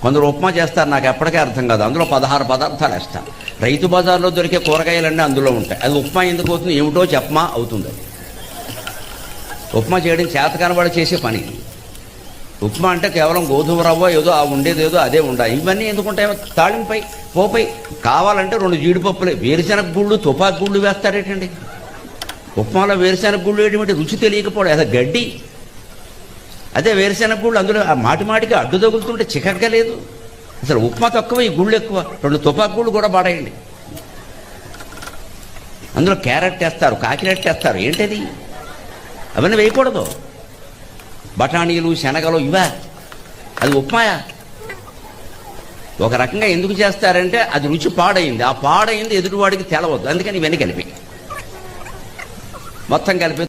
కొందరు ఉప్మా చేస్తారు, నాకు ఎప్పటికీ అర్థం కాదు. అందులో 16 పదార్థాలు వేస్తారు. రైతు బజార్లో దొరికే కూరగాయలన్నీ అందులో ఉంటాయి. అది ఉప్మా ఎందుకు అవుతుంది ఏమిటో చెప్పమా అవుతుంది. అది ఉప్మా చేయడం చేతకానివాడు చేసే పని. ఉప్మా అంటే కేవలం గోధుమ రవ్వ ఏదో ఉండేది ఏదో అదే ఉండాలి. ఇవన్నీ ఎందుకుంటాయి? తాళింపై పోపై కావాలంటే 2 జీడిపప్పులే, వేరుశెనగ గుళ్ళు తుపాకు గుళ్ళు వేస్తారేటండి. ఉప్మాలో వేరుశెనగ గుళ్ళు ఏంటంటే రుచి తెలియకపోవడం, అదే గడ్డి. అదే వేరుశెనగ గుళ్ళు అందులో మాటి మాటికి అడ్డు తగులుతుంటే చికగ్గా లేదు. అసలు ఉప్మా తక్కువ, ఈ గుళ్ళు ఎక్కువ. 2 తుపాకు గుళ్ళు కూడా పాడేయండి. అందులో క్యారెట్ వేస్తారు, కాకిరెట్ వేస్తారు. ఏంటది? అవన్నీ వేయకూడదు. బఠానీలు శనగలు ఇవా, అది ఉప్మాయా? ఒక రకంగా ఎందుకు చేస్తారంటే అది రుచి పాడైంది. ఆ పాడైంది ఎదుటివాడికి తెలవద్దు, అందుకని ఇవన్నీ కలిపి మొత్తం కలిపి